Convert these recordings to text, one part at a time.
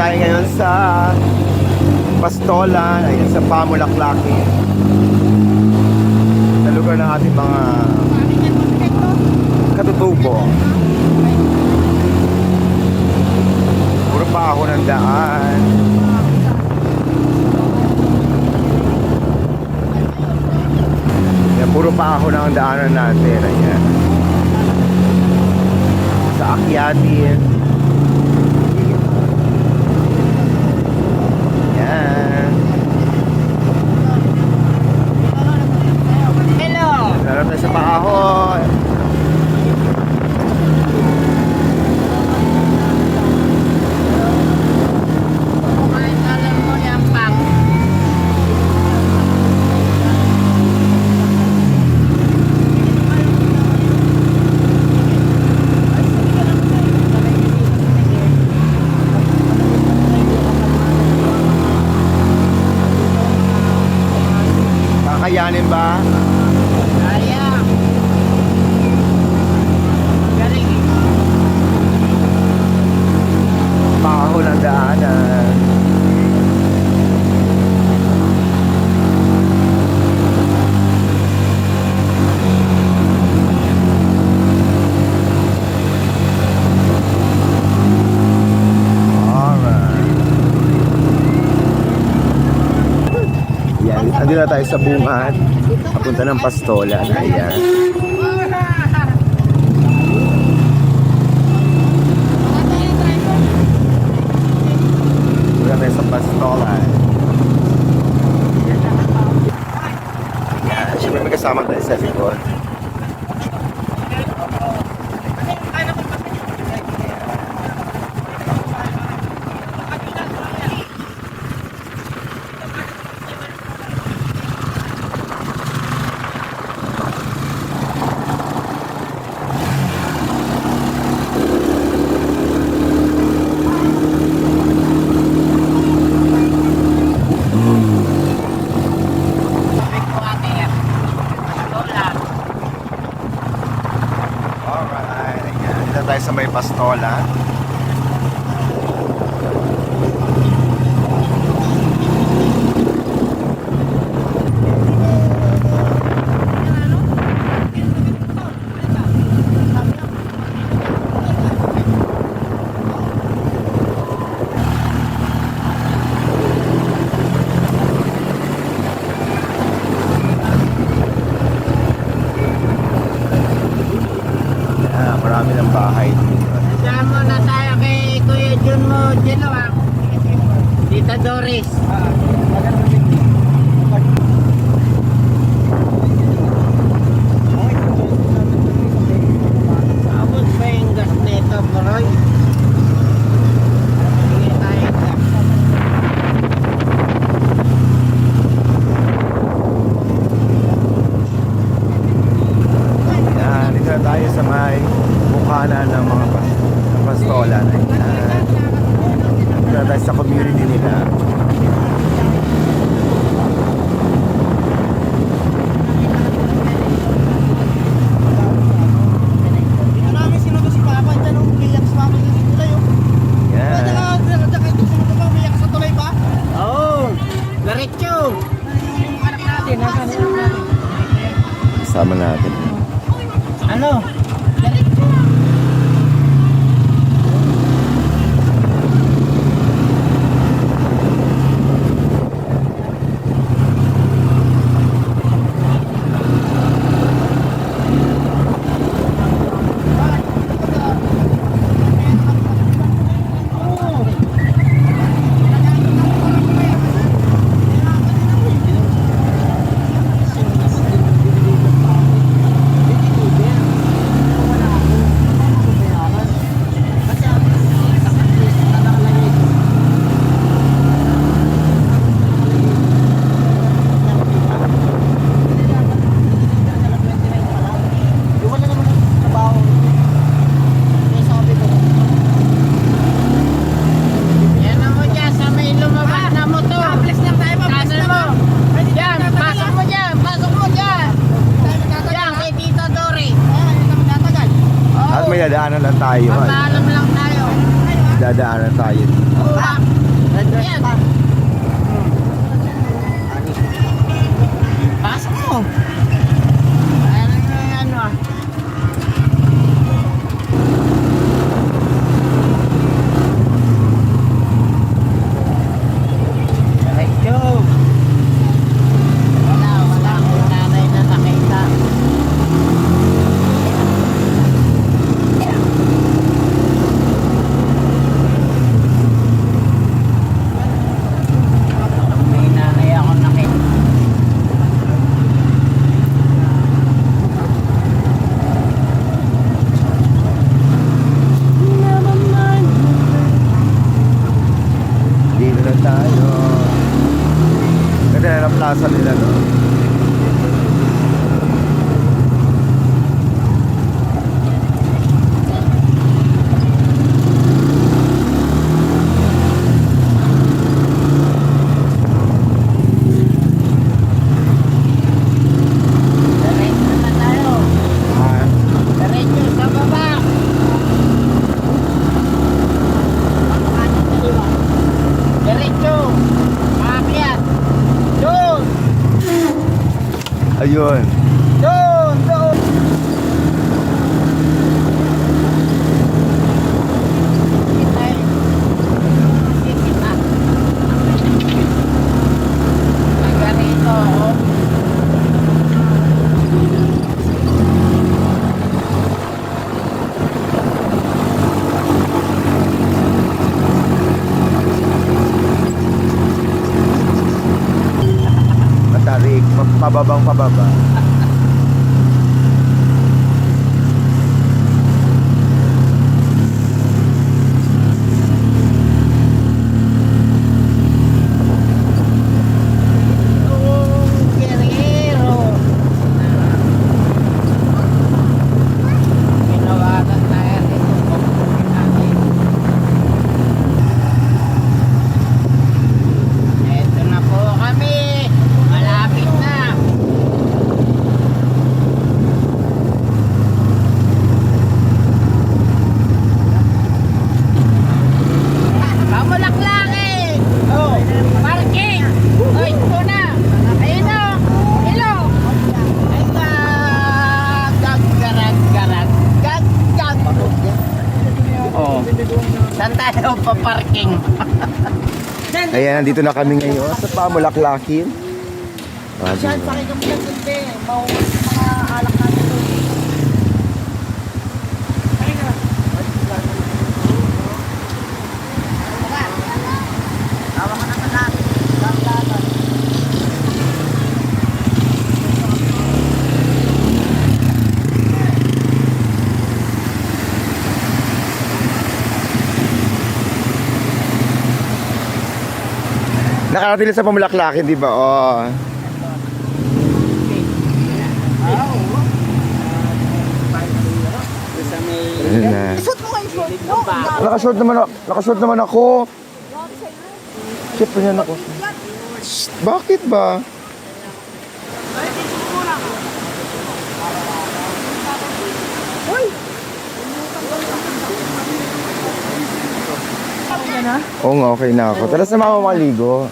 tayo ngayon sa Pastolan, ayan, sa Pamulaklaki, sa lugar ng ating mga katutubo. Puro pa ako ng daan. Ayan, puro pa ako ng daanan natin. Ayan, sa akyatin. Sarap na sa paahon. Kakayanin ba? Paahon ang daanan. Yan, andito na tayo sa bungad. Papunta ng Pastolan. Ayan. Tayo sa Pastolan. Ayan, syempre may kasama tayo sa likod. Tayo sa may Pastolan. Marami ng bahay dito. Sama na tayo kay Kuya Jun mo, Ginawa. Tita Doris. Abot pa yung gas nito, Maroy. Sige tayo. Yan, dito na tayo sa may bukana ng mga Pastolan. Ayan. Dito na tayo sa community nila. Kasama natin. Ano? may dadaanan lang tayo. Papaalam lang tayo. dinadaanan tayo. Yan. Pasok mo. Ano ah. Diretso. Wala akong nanay na nakita. May nanay ako nakita. Dito na tayo. Ganda na ng plaza nila, no? Diretso na tayo. Ah, Diretso sa baba. Diretso. Maakyat. Doon. ayun. Doon. Doon. Kita eh. Kita. Taga rito. Oh. Matarik, pababang pababa. Guerrero. Pinawagan tayo dito. Pupunin natin. Eto na po kami. Malapit na. Pamulaklakin! Oh, parking! Oh, ito na! Ayun na! Hello! Ay, gag-garag-garag. Gag-gag! Oh, saan tayo pa-parking? Ayan, nandito na kami ngayon sa Pamulaklakin. Saan sakay kami ng kunti? Mga alak natin doon. Tawa ka naman natin. Lahat. Nakarating sa Pamulaklakin, di ba? Oh. Sa may... Ayun na. Nakashort naman ako. Shit, pa ako. Shh, bakit ba? Oo nga, okay na ako. Tara sa mga maligo.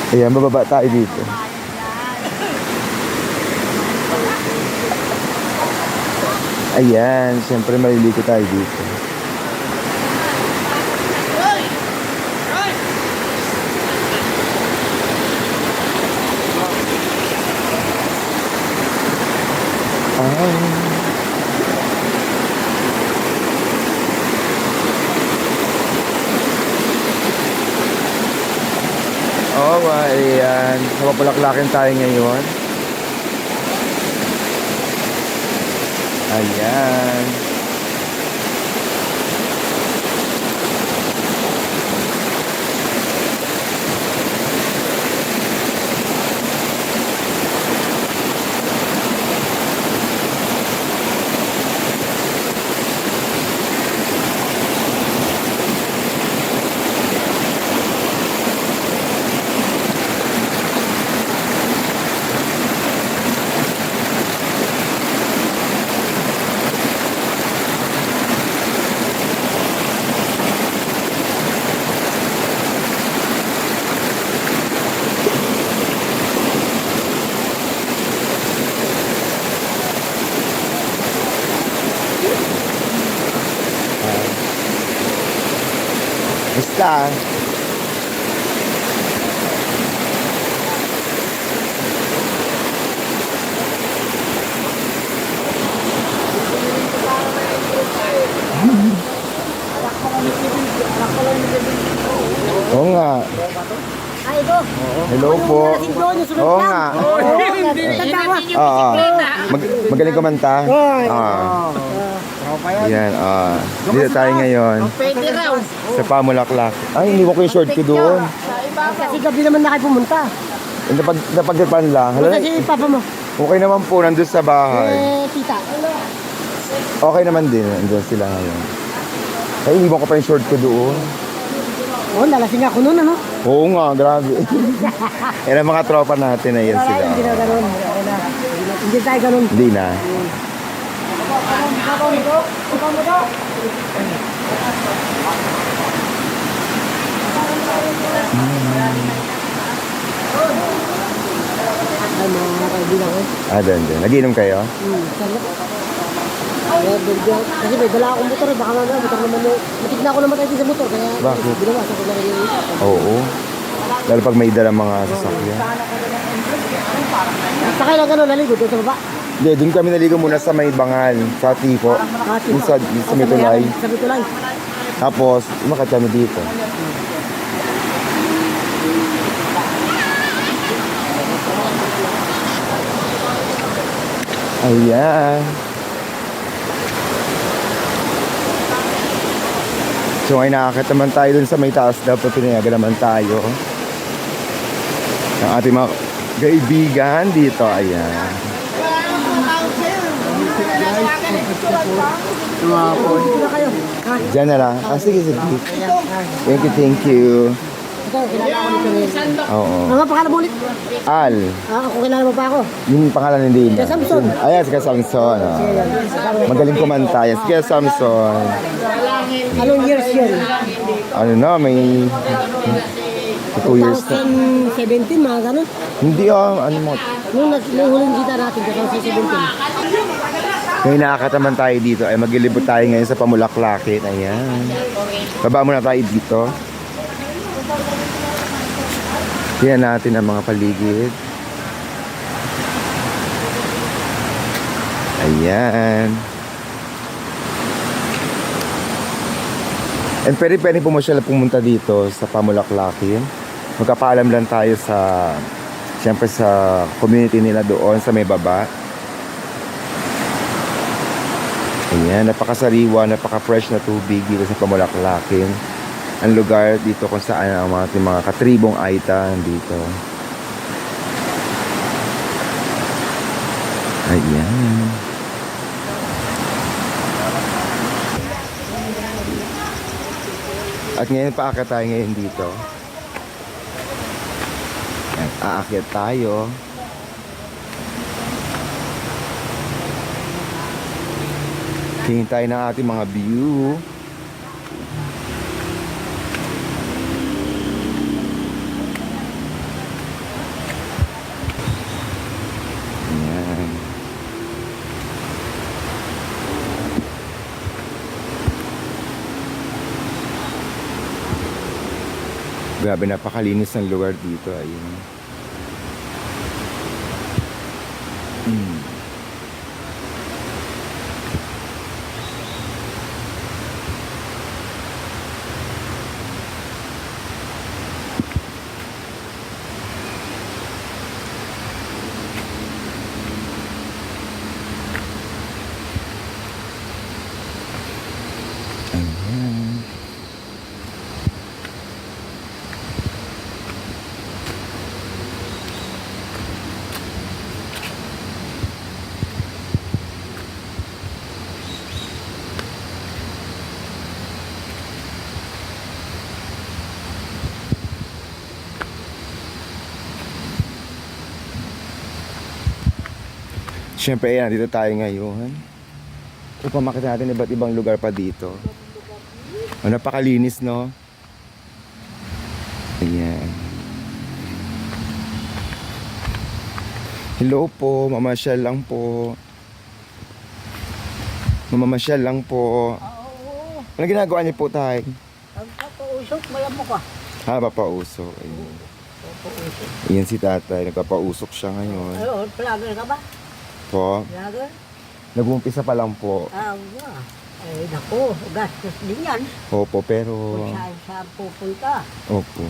Ayan, bababa tayo dito. Ayan, siyempre maliligo tayo dito. Ah. Oo nga, ayan. Mapapulaklakin tayo ngayon. Ayan. Kamusta? Oo nga. Ay, ito. Hello po. Oo nga. Oo. Magaling kumanta? Yan, dito tayo ngayon Pwede raw. sa Pamulaklak. Ay, iniwan ko yung short ko doon. Kasi gabi naman na kayo pumunta. Napagdapan lang. Hala, Kasi papa mo. okay naman po, nandun sa bahay. Tita. Okay naman din, nandun sila ngayon. Ay, iniwan ko pa yung short ko doon. Oo, nalasing ako noon, ano? Oo nga, grabe. Yan ang mga tropa natin na yan sila. Hindi na ganun. Okay na. Hindi tayo ganun. Hindi na. Ay, mga kaibigan ko. Doon. Nag-inom kayo? Sarap. Kasi may dala akong motor, baka mamaya motor naman yung... Matig na ako naman tayo sa motor, kaya... Bakit? Binawasan ko na rin yung... Oo. Lalo pag may dalang mga sasakyan. Sakay lang ganun, naligo doon sa baba. Hindi, doon kami naligo muna sa may bangal, sa Tipo. Doon sa may tulay. Sa may tulay. Tapos, umakat kami dito. Ayan. So ngayon nakakit naman tayo dun sa may taas daw, pero pinayagan naman tayo ng ating mga kaibigan dito. Ayan. Dito na kayo. Ha? Diyan na lang. Sige. Thank you. Ito, kilala ko nito rin. Oo. Ano nga pangalan mo ulit? Al. Ako kilala mo pa ako. Yung pangalan hindi na. Kaya Samson. Ayan, si Kaya Samson. Magaling kumanta. Yan, si Kaya Samson. Anong years yun? Ano na, may 2 years na. 2017, mga ganun. Hindi ano mo. Nung huling kita natin, 2017. Ngayon nakakataman tayo dito ay maglilibot tayo ngayon sa Pamulaklakit. Ayan. Baba muna tayo dito. Tingnan natin ang mga paligid. Ayan. And pwede pumunta pumunta dito sa Pamulaklakin. Magkapaalam lang tayo sa, siyempre sa community nila doon sa may baba. Ayan, napakasariwa, napaka-fresh na tubig dito sa Pamulaklakin. Ang lugar dito kung saan ang mga katribong Aita dito. Ayan. At ngayon paakyat tayo ngayon dito. Ayan, aakyat tayo. Tingin tayo ng ating mga view. Ayan. Grabe, napakalinis ng lugar dito. Ayun. Ayan. Siyempre, ayan, dito tayo ngayon. Upang makita natin iba't ibang lugar pa dito. Napakalinis, no? Ayan. Hello po, mamasyal lang po. Mamamasyal lang po. Ano ginagawa niyo po, tay? Pagpapauwi Papausok, malamok ka. Papausok. Ayun. Ayan si tatay, nagpapausok siya ngayon. Ayun, vlogger ka ba? Po, Vlogger? nag-uumpisa pa lang po. Wala. Ay, naku, gastos din yan. Opo, Kung pero... saan pupunta. Opo.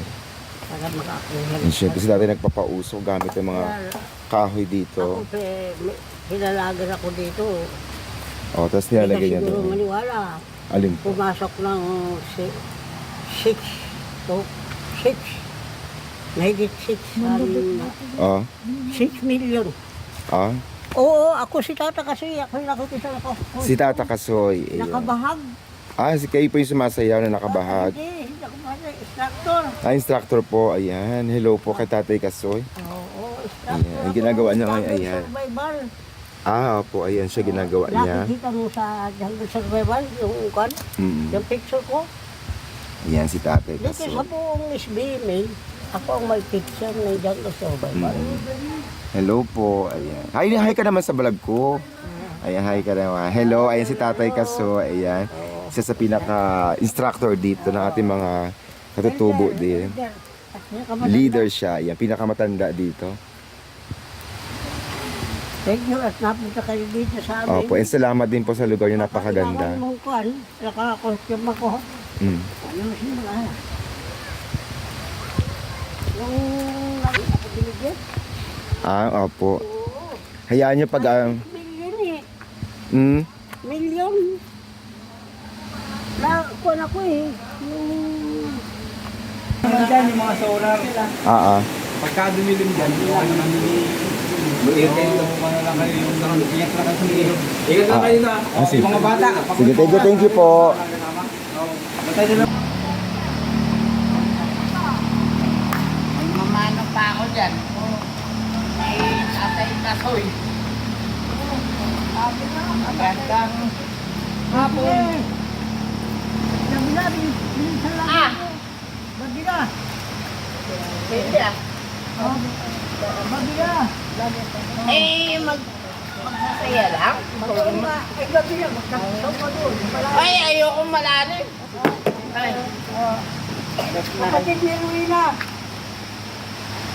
Para makakuha. And syempre si tatay nagpapausok gamit yung mga kahoy Ako, dito. pinalager ako dito. O, tapos Hindi nilalagay niya siguro doon. maniwala. Alin po? Pumasok ng 6 to 6. Mahigit 6. Ah, 6 million. ah. Oo, ako si Tata kasi ako yung nakikita ako. Si Tata Kasoy. Ayun. Nakabahag. Si kayo po yung sumasayaw na nakabahag. Hindi nakabahag. Instructor. Instructor po. Ayan. Hello po kay Tatay Kasoy. Oo, instructor. Ayan. Ang ginagawa niya ngayon, ayan. Survival. Opo. Ayan siya ginagawa niya. Nakikita mo sa Jungle Survival, yung ukan, yung picture ko. Ayan si Tatay Dito sa Kasoy. buong SBMA, ako ang may picture ng Jungle Survival. Hello po. Ayan. Hi ka naman sa vlog ko. Ayan, hi ka naman. Hello. Ayan si Tatay Kasoy. Ayan. Isa sa pinaka-instructor dito ng ating mga katutubo din. Leader siya. Ayan, pinakamatanda dito. Thank you at napunta kayo dito sa amin. Opo, and salamat din po sa lugar niyo. Napakaganda. Kailangan mong kuhan, nakakostume ako. Mm. Ano siya mga yung nakita ko binigyan? Opo. Hayaan niyo pag... Million mm, Million. Kuhan ako eh. Yung... Dyan, yung mga solar. Pagka dumilim dyan, ano lang kayo yung ingat lang kayo sa ilog. Ingat lang kayo na. sige. Mga bata. Sige, thank you po. Batay nila. Mamano pa ako dyan. Tatay Kasoy. Magandang hapon. Babila. Pwede ah. Babila. Magsasaya lang. Babila. Magkakasaw ka doon. Ay, ayoko malalim. Ay. Kapatid ni Ruina.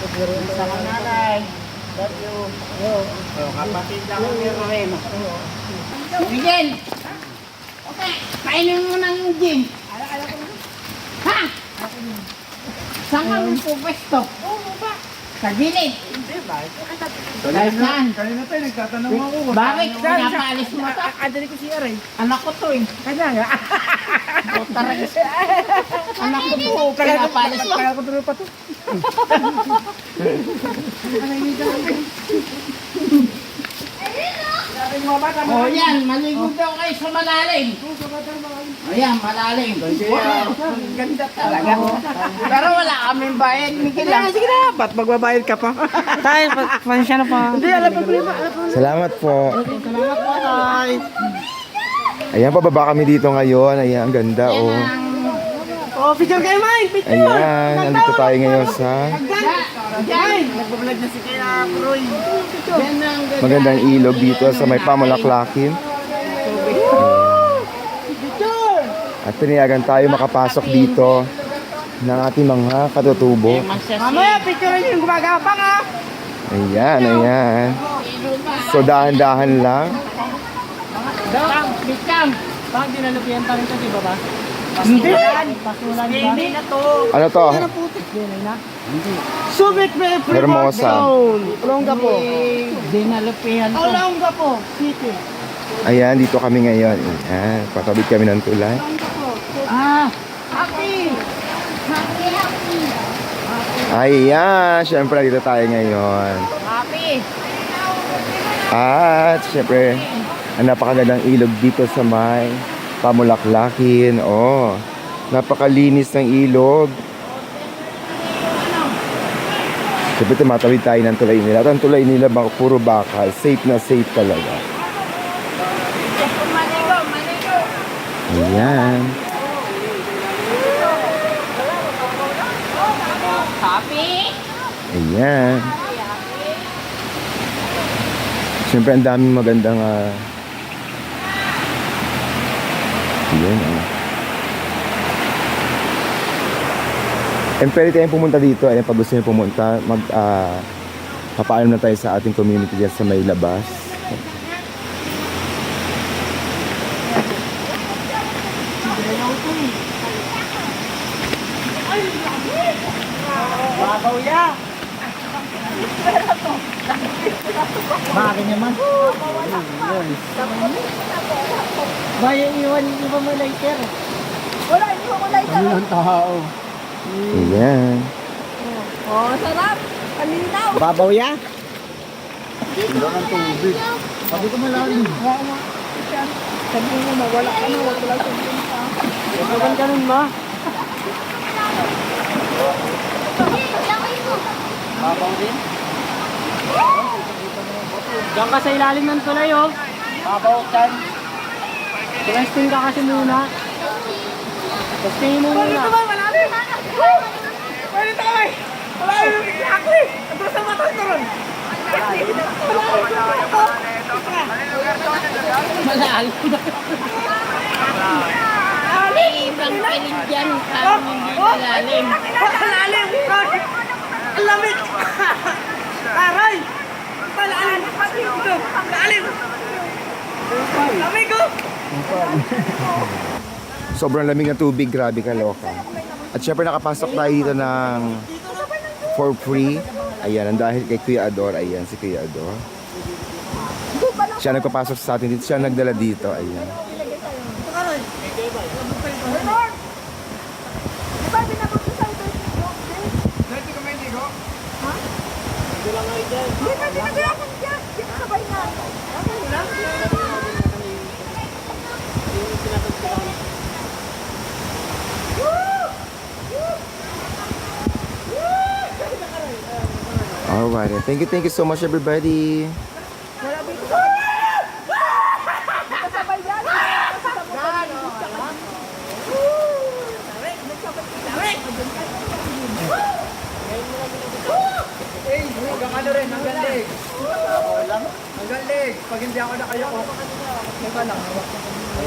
Sa nanay. Love you. Kapatid lang ni Rowena. Miguel! Okay, kainin mo ng gym. Ha? Saan kami pupwesto? Sa gilid. Dahil saan? Kanina tayo, nagtatanong ako. Bakit? Pinapaalis mo to? Adali ko si Aray. Anak ko to eh. Kanya nga. Anak ko to. Pinapaalis mo. Kaya ko tuloy pa to. O yan, maligo daw kayo sa malalim. Ayan, malalim. Ganda talaga. Pero wala kaming bayad, Miguel. Sige na, ba't magbabayad ka pa? Tayo, pasensya na pa. Hindi, alam mo prima. Salamat po. Salamat po, tay. Ayan, pababa kami dito ngayon. Ayan, ang ganda, oh. Oh, picture kayo, Mike. Picture. Ayan, nandito tayo ngayon sa Diyan. Nagbablog na si Kaya Proy. Diyan ang ganda. magandang ilog dito sa may Pamulaklakin. At pinayagan tayo makapasok dito ng ating mga katutubo. Mamaya, picture niyo yung gumagapang, ha? Ayan, ayan. So, dahan-dahan lang. Bikam. Bakit dinalupian pa rin ito, di ba ba? Hindi. Pasulan ba? Hindi na to. Ano to? Subic may Hermosa. Olongga po. Dinalupihan ko. Olongga po. City. Ayan, dito kami ngayon. Ayan, patawid kami ng tulay. Happy. Ayan, syempre dito tayo ngayon. Happy. At syempre, ang napakagandang ilog dito sa may Pamulaklakin. Oh, napakalinis ng ilog. Syempre tumatawid tayo ng tulay nila. At ang tulay nila puro bakal. Safe na safe talaga. Maligo. Ayan. Happy. Ayan. Siyempre, ang daming magandang yun, And pwede tayong pumunta dito. Ayan, pag gusto nyo pumunta, papaalam na tayo sa ating community dyan sa may labas. Babaw ya! Bakit naman? Bayan iwan, hindi ba mo lighter? Wala, hindi ko kulay ka. Ang tao. Ayan. Oh, sarap. Kalinaw. Babaw ya? Sabi ko malalim. Sabi mo na, wala ka na, wala ka na. Huwag ganun ma. Babaw din? Diyan ka sa ilalim ng tulay oh. Babaw kan. Resting ka kasi muna. Resting mo muna. Malalim. Pwede tayo. Malalim yung bigla ako eh. Ito sa mata ito ron. Malalim. Ibang piling dyan. Parang hindi malalim. Malalim. Ang lamig. Aray. Malalim. Malalim. Lamig ko. Sobrang lamig ng tubig, grabe ka, loka. At syempre nakapasok tayo dito ng for free. Ayan, ang dahil kay Kuya Ador. Ayan, si Kuya Ador. Siya nagpapasok sa atin dito. Siya nagdala dito. Ayan. Alright, thank you so much everybody. Hanggang ano rin, hanggang leg. Hanggang leg. Pag hindi ako nakayoko, teka lang.